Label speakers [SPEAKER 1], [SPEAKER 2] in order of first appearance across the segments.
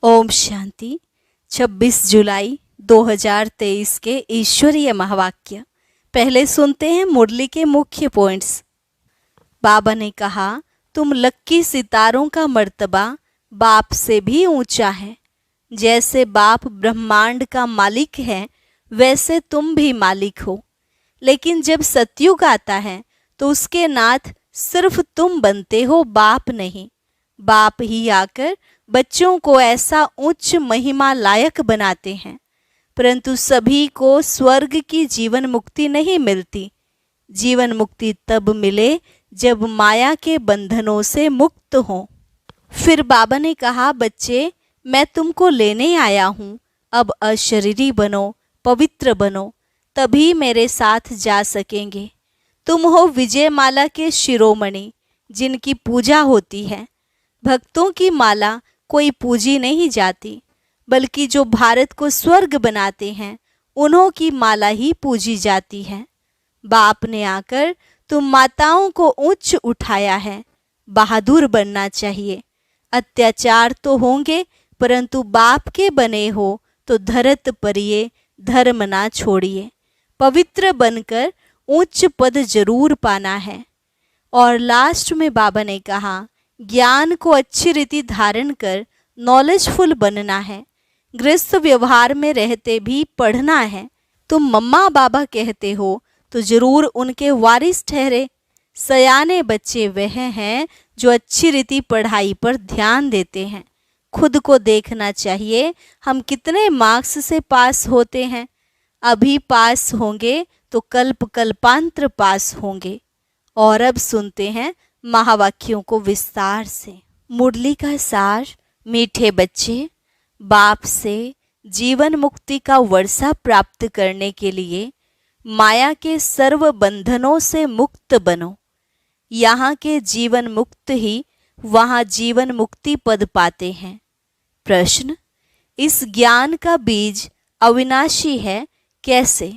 [SPEAKER 1] ओम शांति। 26 जुलाई 2023 के ईश्वरीय महावाक्य। पहले सुनते हैं मुरली के मुख्य पॉइंट्स। बाबा ने कहा, तुम लक्की सितारों का मर्तबा बाप से भी ऊंचा है। जैसे बाप ब्रह्मांड का मालिक है, वैसे तुम भी मालिक हो। लेकिन जब सतयुग आता है तो उसके नाथ सिर्फ तुम बनते हो, बाप नहीं। बाप ही आकर बच्चों को ऐसा उच्च महिमा लायक बनाते हैं, परंतु सभी को स्वर्ग की जीवन मुक्ति नहीं मिलती। जीवन मुक्ति तब मिले जब माया के बंधनों से मुक्त हो। फिर बाबा ने कहा, बच्चे मैं तुमको लेने आया हूँ, अब अशरीरी बनो, पवित्र बनो, तभी मेरे साथ जा सकेंगे। तुम हो विजय माला के शिरोमणि, जिनकी पूजा होती है। भक्तों की माला कोई पूजी नहीं जाती, बल्कि जो भारत को स्वर्ग बनाते हैं उन्हों की माला ही पूजी जाती है। बाप ने आकर तुम माताओं को उच्च उठाया है। बहादुर बनना चाहिए। अत्याचार तो होंगे, परंतु बाप के बने हो तो धरत परिये धर्म ना छोड़िए। पवित्र बनकर उच्च पद जरूर पाना है। और लास्ट में बाबा ने कहा, ज्ञान को अच्छी रीति धारण कर नॉलेजफुल बनना है। गृहस्थ व्यवहार में रहते भी पढ़ना है। तुम मम्मा बाबा कहते हो तो जरूर उनके वारिस ठहरे। सयाने बच्चे वह हैं जो अच्छी रीति पढ़ाई पर ध्यान देते हैं। खुद को देखना चाहिए, हम कितने मार्क्स से पास होते हैं। अभी पास होंगे तो कल्प कल्पांतर पास होंगे। और अब सुनते हैं महावाक्यों को विस्तार से। मुरली का सार। मीठे बच्चे, बाप से जीवन मुक्ति का वर्षा प्राप्त करने के लिए माया के सर्व बंधनों से मुक्त बनो। यहाँ के जीवन मुक्त ही वहाँ जीवन मुक्ति पद पाते हैं। प्रश्न, इस ज्ञान का बीज अविनाशी है, कैसे?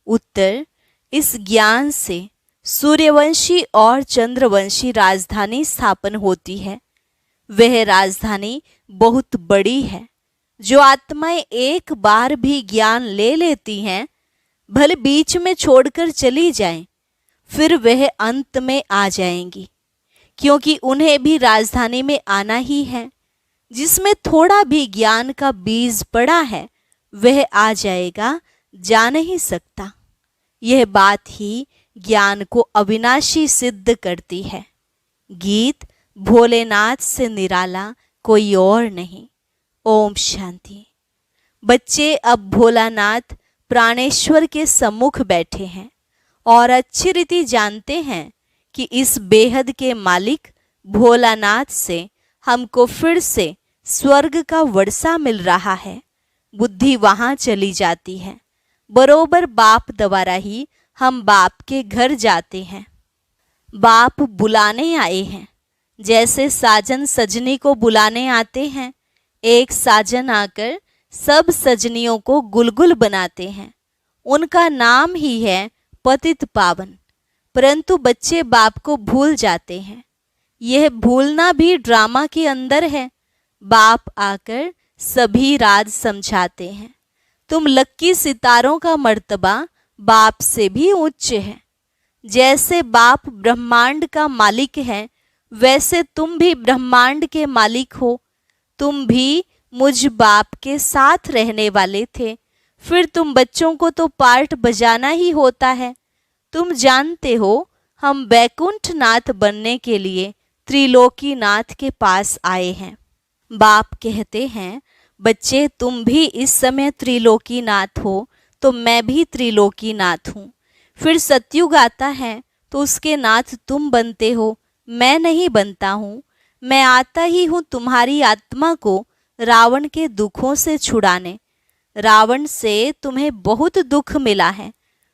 [SPEAKER 1] उत्तर, इस ज्ञान से सूर्यवंशी और चंद्रवंशी राजधानी स्थापन होती है। वह राजधानी बहुत बड़ी है। जो आत्माएं एक बार भी ज्ञान ले लेती हैं, भले बीच में छोड़कर चली जाएं, फिर वह अंत में आ जाएंगी, क्योंकि उन्हें भी राजधानी में आना ही है। जिसमें थोड़ा भी ज्ञान का बीज पड़ा है, वह आ जाएगा, जा नहीं सकता। यह बात ही ज्ञान को अविनाशी सिद्ध करती है। गीत, भोलेनाथ से निराला कोई और नहीं। ओम शांति। बच्चे, अब भोलानाथ प्राणेश्वर के सम्मुख बैठे हैं और अच्छी रीति जानते हैं कि इस बेहद के मालिक भोलानाथ से हमको फिर से स्वर्ग का वर्षा मिल रहा है। बुद्धि वहाँ चली जाती है। बरोबर बाप द्वारा ही हम बाप के घर जाते हैं। बाप बुलाने आए हैं, जैसे साजन सजनी को बुलाने आते हैं। एक साजन आकर सब सजनियों को गुलगुल बनाते हैं। उनका नाम ही है पतित पावन। परंतु बच्चे बाप को भूल जाते हैं। यह भूलना भी ड्रामा के अंदर है। बाप आकर सभी राज समझाते हैं। तुम लक्की सितारों का मर्तबा बाप से भी उच्च है। जैसे बाप ब्रह्मांड का मालिक है, वैसे तुम भी ब्रह्मांड के मालिक हो। तुम भी मुझ बाप के साथ रहने वाले थे। फिर तुम बच्चों को तो पार्ट बजाना ही होता है। तुम जानते हो, हम बैकुंठ नाथ बनने के लिए त्रिलोकी नाथ के पास आए हैं। बाप कहते हैं, बच्चे तुम भी इस समय त्रिलोकी नाथ हो, तो मैं भी त्रिलोकी नाथ हूँ। फिर सतयुग आता है तो उसके नाथ तुम बनते हो, मैं नहीं बनता हूँ। मैं आता ही हूँ तुम्हारी आत्मा को रावण के दुखों से छुड़ाने। रावण से तुम्हें बहुत दुख मिला है।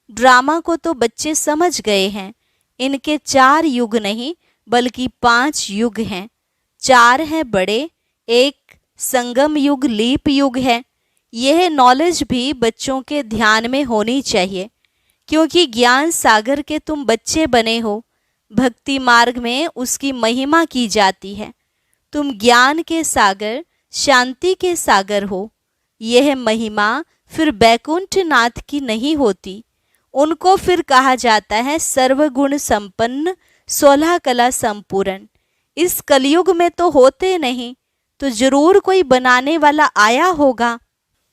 [SPEAKER 1] ड्रामा को तो बच्चे समझ गए हैं। इनके 4 युग नहीं, बल्कि 5 युग हैं। 4 हैं बड़े, एक संगम युग लीप युग है। यह नॉलेज भी बच्चों के ध्यान में होनी चाहिए, क्योंकि ज्ञान सागर के तुम बच्चे बने हो। भक्ति मार्ग में उसकी महिमा की जाती है। तुम ज्ञान के सागर शांति के सागर हो। यह महिमा फिर बैकुंठ नाथ की नहीं होती, उनको फिर कहा जाता है सर्वगुण संपन्न, 16 कला संपूर्ण। इस कलयुग में तो होते नहीं, तो जरूर कोई बनाने वाला आया होगा।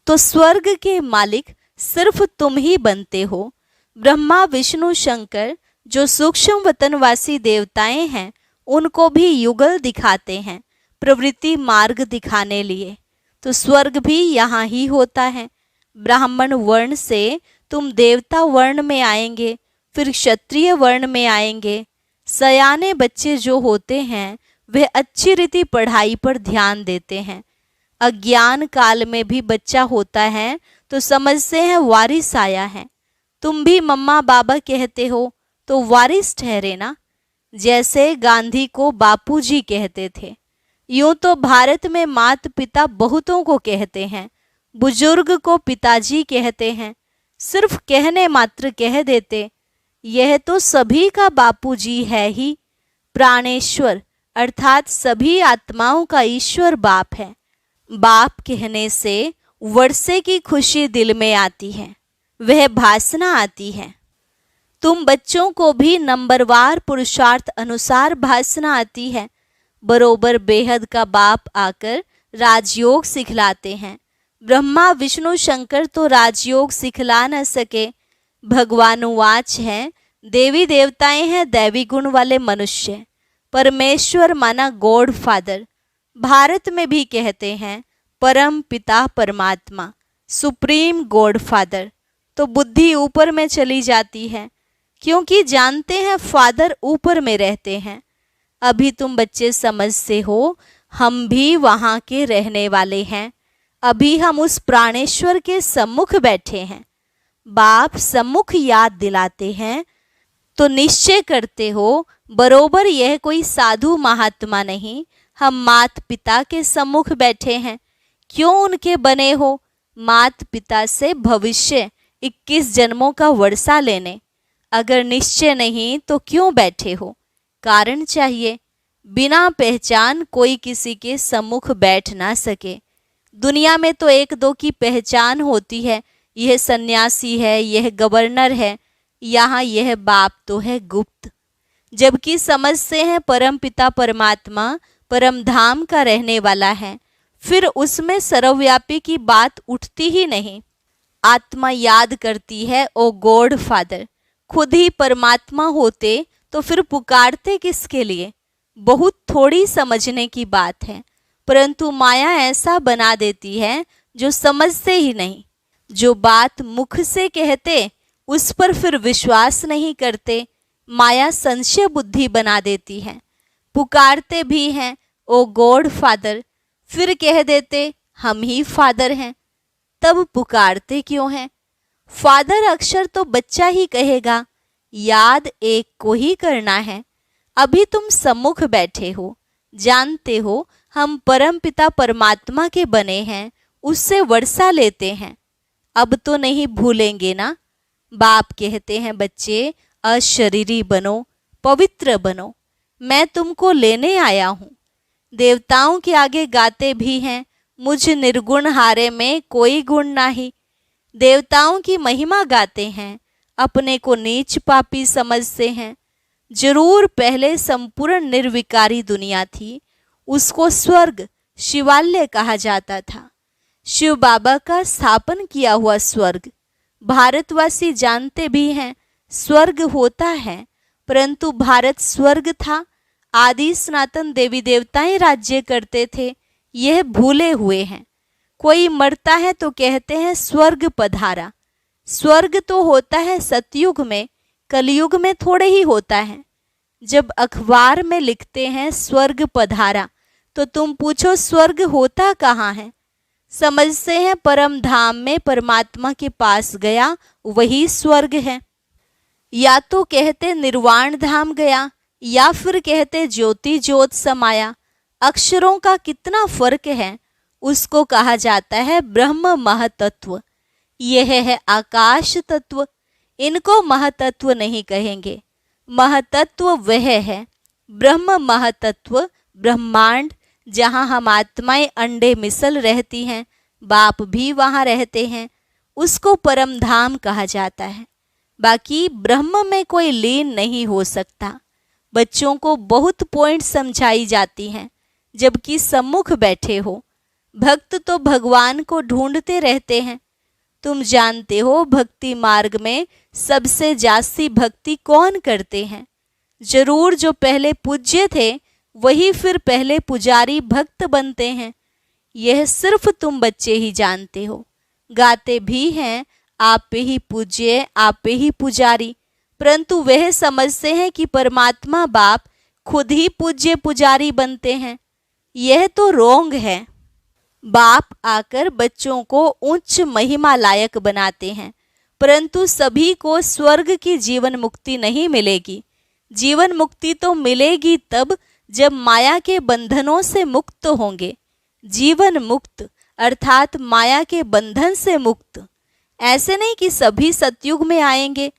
[SPEAKER 1] तो स्वर्ग के मालिक सिर्फ तुम ही बनते हो। ब्रह्मा विष्णु शंकर जो सूक्ष्म वतनवासी देवताएं हैं, उनको भी युगल दिखाते हैं प्रवृत्ति मार्ग दिखाने लिए। तो स्वर्ग भी यहाँ ही होता है। ब्राह्मण वर्ण से तुम देवता वर्ण में आएंगे, फिर क्षत्रिय वर्ण में आएंगे। सयाने बच्चे जो होते हैं वह अच्छी रीति पढ़ाई पर ध्यान देते हैं। अज्ञान काल में भी बच्चा होता है तो समझते हैं वारिस आया है। तुम भी मम्मा बाबा कहते हो तो वारिस ठहरे ना। जैसे गांधी को बापूजी कहते थे, यूं तो भारत में माता पिता बहुतों को कहते हैं, बुजुर्ग को पिताजी कहते हैं। सिर्फ कहने मात्र कह देते, यह तो सभी का बापूजी है ही। प्राणेश्वर अर्थात सभी आत्माओं का ईश्वर बाप है। बाप कहने से वर्षे की खुशी दिल में आती है, वह भासना आती है। तुम बच्चों को भी नंबरवार पुरुषार्थ अनुसार भासना आती है। बरोबर बेहद का बाप आकर राजयोग सिखलाते हैं। ब्रह्मा विष्णु शंकर तो राजयोग सिखला न सके। भगवानुवाच है, देवी देवताएं हैं दैवी गुण वाले मनुष्य। परमेश्वर माना गॉड फादर। भारत में भी कहते हैं परम पिता परमात्मा, सुप्रीम गॉड फादर। तो बुद्धि ऊपर में चली जाती है, क्योंकि जानते हैं फादर ऊपर में रहते हैं। अभी तुम बच्चे समझते हो, हम भी वहाँ के रहने वाले हैं। अभी हम उस प्राणेश्वर के सम्मुख बैठे हैं। बाप सम्मुख याद दिलाते हैं तो निश्चय करते हो बरोबर यह कोई साधु महात्मा नहीं, हम मात पिता के सम्मुख बैठे हैं। क्यों उनके बने हो? मात पिता से भविष्य 21 जन्मों का वर्षा लेने। अगर निश्चय नहीं तो क्यों बैठे हो? कारण चाहिए। बिना पहचान कोई किसी के सम्मुख बैठ ना सके। दुनिया में तो एक दो की पहचान होती है, यह सन्यासी है, यह गवर्नर है। यहाँ यह बाप तो है गुप्त। जबकि समझते हैं परम पिता परमात्मा परम धाम का रहने वाला है, फिर उसमें सर्वव्यापी की बात उठती ही नहीं। आत्मा याद करती है, ओ गॉड फादर। खुद ही परमात्मा होते तो फिर पुकारते किसके लिए? बहुत थोड़ी समझने की बात है, परंतु माया ऐसा बना देती है जो समझते ही नहीं। जो बात मुख से कहते उस पर फिर विश्वास नहीं करते। माया संशय बुद्धि बना देती है। पुकारते भी हैं ओ गॉड फादर, फिर कह देते हम ही फादर हैं। तब पुकारते क्यों हैं? फादर अक्षर तो बच्चा ही कहेगा, याद एक को ही करना है। अभी तुम सम्मुख बैठे हो, जानते हो हम परम पिता परमात्मा के बने हैं, उससे वर्षा लेते हैं। अब तो नहीं भूलेंगे ना? बाप कहते हैं बच्चे अशरीरी बनो, पवित्र बनो, मैं तुमको लेने आया हूँ। देवताओं के आगे गाते भी हैं, मुझ निर्गुण हारे में कोई गुण नाही। देवताओं की महिमा गाते हैं, अपने को नीच पापी समझते हैं। जरूर पहले संपूर्ण निर्विकारी दुनिया थी, उसको स्वर्ग शिवालय कहा जाता था। शिव बाबा का स्थापन किया हुआ स्वर्ग। भारतवासी जानते भी हैं स्वर्ग होता है, परंतु भारत स्वर्ग था। आदि सनातन देवी देवताएं राज्य करते थे, यह भूले हुए हैं। कोई मरता है तो कहते हैं स्वर्ग पधारा। स्वर्ग तो होता है सतयुग में, कलयुग में थोड़े ही होता है। जब अखबार में लिखते हैं स्वर्ग पधारा, तो तुम पूछो स्वर्ग होता कहाँ है? समझते हैं परम धाम में परमात्मा के पास गया, वही स्वर्ग है। या तो कहते निर्वाण धाम गया, या फिर कहते ज्योति ज्योत समाया। अक्षरों का कितना फर्क है, उसको कहा जाता है ब्रह्म महतत्व। यह है आकाश तत्व, इनको महतत्व नहीं कहेंगे। महतत्व वह है ब्रह्म महतत्व, ब्रह्मांड जहाँ हम आत्माएं अंडे मिसल रहती हैं, बाप भी वहाँ रहते हैं, उसको परम धाम कहा जाता है। बाकी ब्रह्म में कोई लीन नहीं हो सकता। बच्चों को बहुत पॉइंट समझाई जाती हैं, जबकि सम्मुख बैठे हो। भक्त तो भगवान को ढूंढते रहते हैं। तुम जानते हो भक्ति मार्ग में सबसे जास्ती भक्ति कौन करते हैं? जरूर जो पहले पूज्य थे वही फिर पहले पुजारी भक्त बनते हैं। यह सिर्फ तुम बच्चे ही जानते हो। गाते भी हैं आप पे ही पूज्य, आप पे ही पुजारी, परंतु वह समझते हैं कि परमात्मा बाप खुद ही पूज्य पुजारी बनते हैं। यह तो रोंग है। बाप आकर बच्चों को उच्च महिमा लायक बनाते हैं, परंतु सभी को स्वर्ग की जीवन मुक्ति नहीं मिलेगी। जीवन मुक्ति तो मिलेगी तब जब माया के बंधनों से मुक्त होंगे। जीवन मुक्त अर्थात माया के बंधन से मुक्त। ऐसे नहीं कि सभी सतयुग में आएंगे।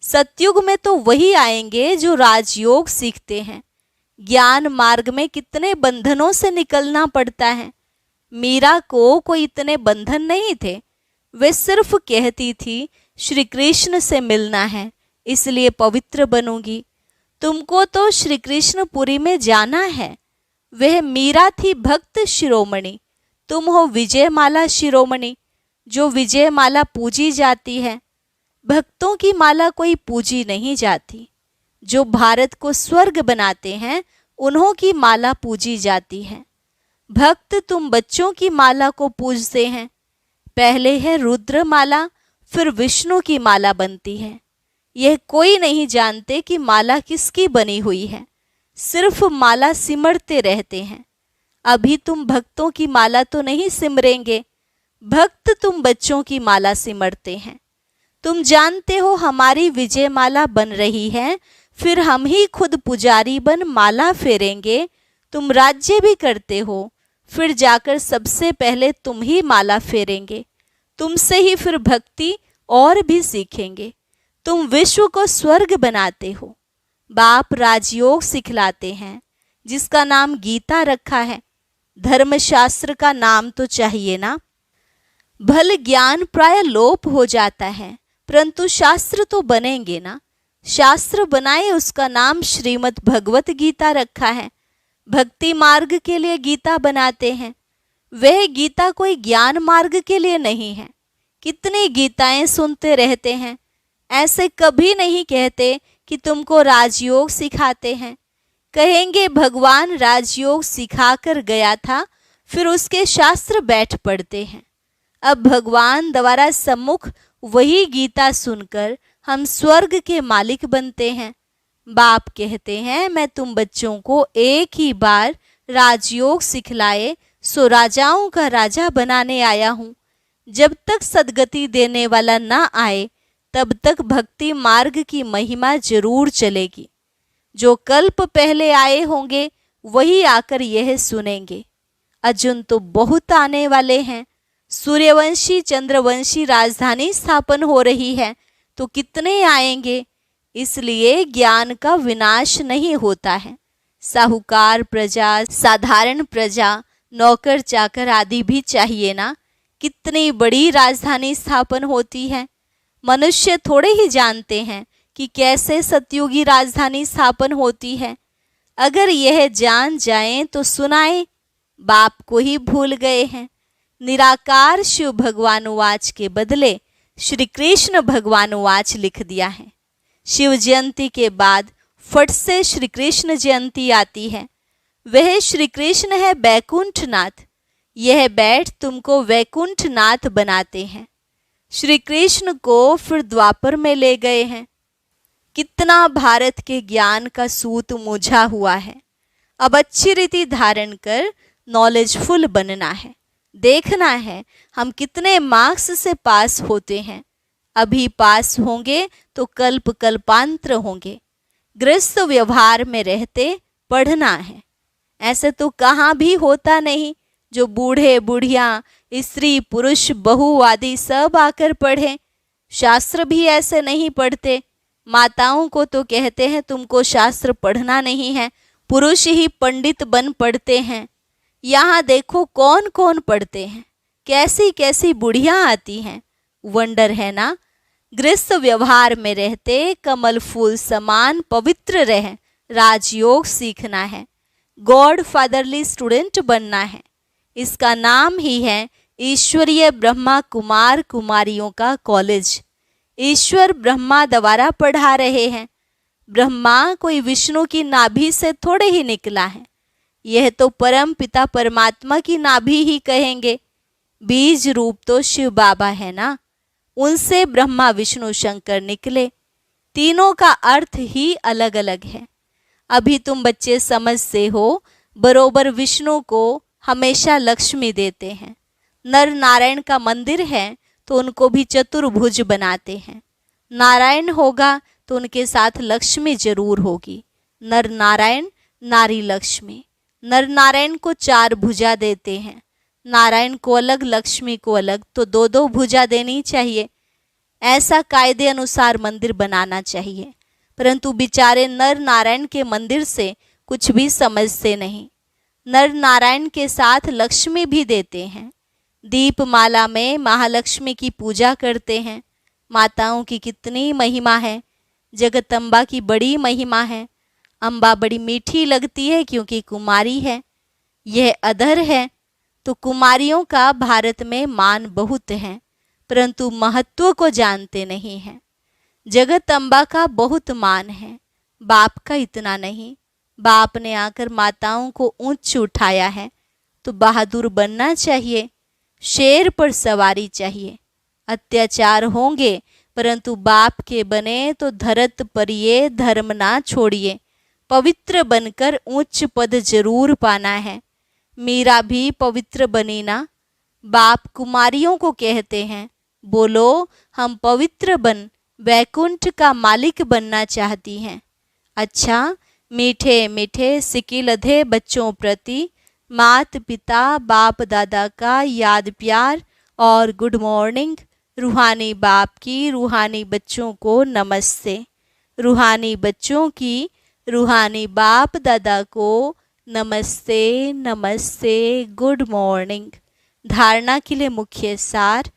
[SPEAKER 1] सतयुग में तो वही आएंगे जो राजयोग सीखते हैं। ज्ञान मार्ग में कितने बंधनों से निकलना पड़ता है। मीरा को कोई इतने बंधन नहीं थे। वे सिर्फ कहती थी श्री कृष्ण से मिलना है, इसलिए पवित्र बनूंगी। तुमको तो श्री कृष्णपुरी में जाना है। वह मीरा थी भक्त शिरोमणि, तुम हो विजयमाला शिरोमणि, जो विजयमाला पूजी जाती है। भक्तों की माला कोई पूजी नहीं जाती। जो भारत को स्वर्ग बनाते हैं उन्हों की माला पूजी जाती है। भक्त तुम बच्चों की माला को पूजते हैं। पहले है रुद्र माला, फिर विष्णु की माला बनती है। यह कोई नहीं जानते कि माला किसकी बनी हुई है, सिर्फ माला सिमरते रहते हैं। अभी तुम भक्तों की माला तो नहीं सिमरेंगे, भक्त तुम बच्चों की माला सिमरते हैं। तुम जानते हो हमारी विजय माला बन रही है, फिर हम ही खुद पुजारी बन माला फेरेंगे। तुम राज्य भी करते हो, फिर जाकर सबसे पहले तुम ही माला फेरेंगे। तुमसे ही फिर भक्ति और भी सीखेंगे। तुम विश्व को स्वर्ग बनाते हो। बाप राजयोग सिखलाते हैं, जिसका नाम गीता रखा है। धर्मशास्त्र का नाम तो चाहिए ना। भल ज्ञान प्राय लोप हो जाता है, परंतु शास्त्र तो बनेंगे ना। शास्त्र बनाए, उसका नाम श्रीमद् भगवत गीता रखा है। भक्ति मार्ग के लिए गीता बनाते हैं। वह गीता कोई ज्ञान मार्ग के लिए नहीं है। कितनी गीताएं सुनते रहते हैं, ऐसे कभी नहीं कहते कि तुमको राजयोग सिखाते हैं। कहेंगे भगवान राजयोग सिखाकर गया था, फिर उसके शास्त्र बैठ पड़ते हैं। अब भगवान द्वारा सम्मुख वही गीता सुनकर हम स्वर्ग के मालिक बनते हैं। बाप कहते हैं मैं तुम बच्चों को एक ही बार राजयोग सिखलाए सो राजाओं का राजा बनाने आया हूँ। जब तक सद्गति देने वाला ना आए तब तक भक्ति मार्ग की महिमा जरूर चलेगी। जो कल्प पहले आए होंगे वही आकर यह सुनेंगे। अर्जुन तो बहुत आने वाले हैं। सूर्यवंशी चंद्रवंशी राजधानी स्थापन हो रही है, तो कितने आएंगे। इसलिए ज्ञान का विनाश नहीं होता है। साहूकार प्रजा, साधारण प्रजा, नौकर चाकर आदि भी चाहिए ना। कितनी बड़ी राजधानी स्थापन होती है। मनुष्य थोड़े ही जानते हैं कि कैसे सतयुगी राजधानी स्थापन होती है। अगर यह जान जाएं तो सुनाए। बाप को ही भूल गए हैं। निराकार शिव भगवानुवाच के बदले श्री कृष्ण भगवानुवाच लिख दिया है। शिव जयंती के बाद फट से श्री कृष्ण जयंती आती है। वह श्री कृष्ण है बैकुंठनाथ। यह बैठ तुमको वैकुंठनाथ बनाते हैं। श्री कृष्ण को फिर द्वापर में ले गए हैं। कितना भारत के ज्ञान का सूत मुझा हुआ है। अब अच्छी रीति धारण कर नॉलेजफुल बनना है। देखना है हम कितने मार्क्स से पास होते हैं। अभी पास होंगे तो कल्प कल्पांतर होंगे। गृहस्थ व्यवहार में रहते पढ़ना है। ऐसे तो कहाँ भी होता नहीं जो बूढ़े बुढ़िया स्त्री पुरुष बहू आदि सब आकर पढ़े। शास्त्र भी ऐसे नहीं पढ़ते। माताओं को तो कहते हैं तुमको शास्त्र पढ़ना नहीं है, पुरुष ही पंडित बन पढ़ते हैं। यहाँ देखो कौन कौन पढ़ते हैं, कैसी कैसी बुढ़ियाँ आती हैं। वंडर है ना। गृहस्थ व्यवहार में रहते कमल फूल समान पवित्र रह राजयोग सीखना है, गॉड फादरली स्टूडेंट बनना है। इसका नाम ही है ईश्वरीय ब्रह्मा कुमार कुमारियों का कॉलेज। ईश्वर ब्रह्मा द्वारा पढ़ा रहे हैं। ब्रह्मा कोई विष्णु की नाभि से थोड़े ही निकला है, यह तो परम पिता परमात्मा की नाभि ही कहेंगे। बीज रूप तो शिव बाबा है ना, उनसे ब्रह्मा विष्णु शंकर निकले। तीनों का अर्थ ही अलग अलग है। अभी तुम बच्चे समझते हो, बरोबर विष्णु को हमेशा लक्ष्मी देते हैं। नर नारायण का मंदिर है तो उनको भी चतुर्भुज बनाते हैं। नारायण होगा तो उनके साथ लक्ष्मी जरूर होगी। नर नारायण नारी लक्ष्मी। नर नारायण को 4 भुजा देते हैं, नारायण को अलग लक्ष्मी को अलग, तो 2-2 भुजा देनी चाहिए। ऐसा कायदे अनुसार मंदिर बनाना चाहिए। परंतु बेचारे नर नारायण के मंदिर से कुछ भी समझते नहीं। नर नारायण के साथ लक्ष्मी भी देते हैं। दीपमाला में महालक्ष्मी की पूजा करते हैं। माताओं की कितनी महिमा है। जगदम्बा की बड़ी महिमा है। अम्बा बड़ी मीठी लगती है क्योंकि कुमारी है। यह अधर है। तो कुमारियों का भारत में मान बहुत है, परंतु महत्व को जानते नहीं हैं। जगदम्बा का बहुत मान है, बाप का इतना नहीं। बाप ने आकर माताओं को ऊंच उठाया है, तो बहादुर बनना चाहिए। शेर पर सवारी चाहिए। अत्याचार होंगे, परंतु बाप के बने तो धरत परिये धर्म ना छोड़िए। पवित्र बनकर उच्च पद जरूर पाना है। मीरा भी पवित्र बनी ना। बाप कुमारियों को कहते हैं, बोलो हम पवित्र बन वैकुंठ का मालिक बनना चाहती हैं। अच्छा, मीठे मीठे सिकिलधे बच्चों प्रति मात पिता बाप दादा का याद प्यार और गुड मॉर्निंग। रूहानी बाप की रूहानी बच्चों को नमस्ते। रूहानी बच्चों की रूहानी बाप दादा को नमस्ते नमस्ते, गुड मॉर्निंग। धारणा के लिए मुख्य सार।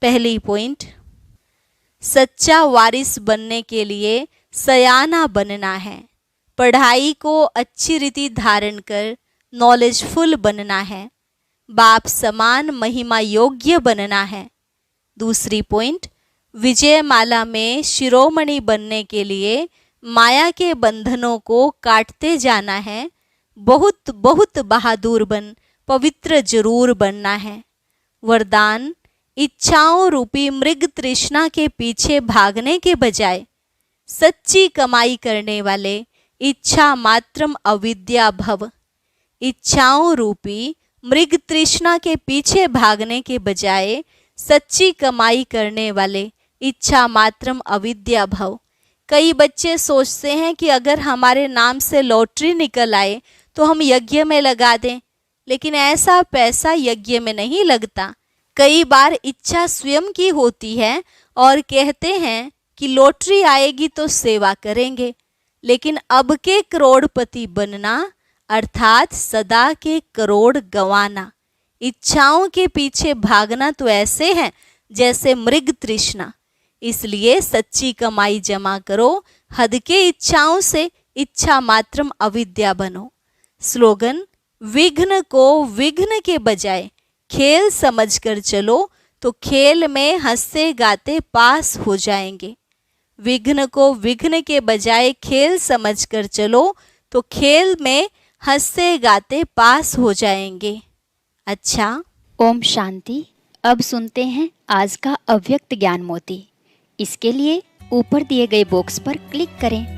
[SPEAKER 1] पहली पॉइंट, सच्चा वारिस बनने के लिए सयाना बनना है। पढ़ाई को अच्छी रीति धारण कर नॉलेजफुल बनना है। बाप समान महिमा योग्य बनना है। दूसरी पॉइंट, विजयमाला में शिरोमणि बनने के लिए माया के बंधनों को काटते जाना है। बहुत बहुत बहादुर बन पवित्र जरूर बनना है। वरदान, इच्छाओं रूपी मृग तृष्णा के पीछे भागने के बजाय सच्ची कमाई करने वाले इच्छा मात्रम अविद्या भव। इच्छाओं रूपी मृग तृष्णा के पीछे भागने के बजाय सच्ची कमाई करने वाले इच्छा मात्रम अविद्या भव। कई बच्चे सोचते हैं कि अगर हमारे नाम से लॉटरी निकल आए तो हम यज्ञ में लगा दें, लेकिन ऐसा पैसा यज्ञ में नहीं लगता। कई बार इच्छा स्वयं की होती है और कहते हैं कि लॉटरी आएगी तो सेवा करेंगे, लेकिन अब के करोड़पति बनना अर्थात सदा के करोड़ गंवाना। इच्छाओं के पीछे भागना तो ऐसे है जैसे मृग तृष्णा। इसलिए सच्ची कमाई जमा करो, हद के इच्छाओं से इच्छा मात्रम अविद्या बनो। स्लोगन, विघ्न को विघ्न के बजाय खेल समझकर चलो तो खेल में हंसते गाते पास हो जाएंगे। विघ्न को विघ्न के बजाय खेल समझकर चलो तो खेल में हंसते गाते पास हो जाएंगे। अच्छा,
[SPEAKER 2] ओम शांति। अब सुनते हैं आज का अव्यक्त ज्ञान मोती। इसके लिए ऊपर दिए गए बॉक्स पर क्लिक करें।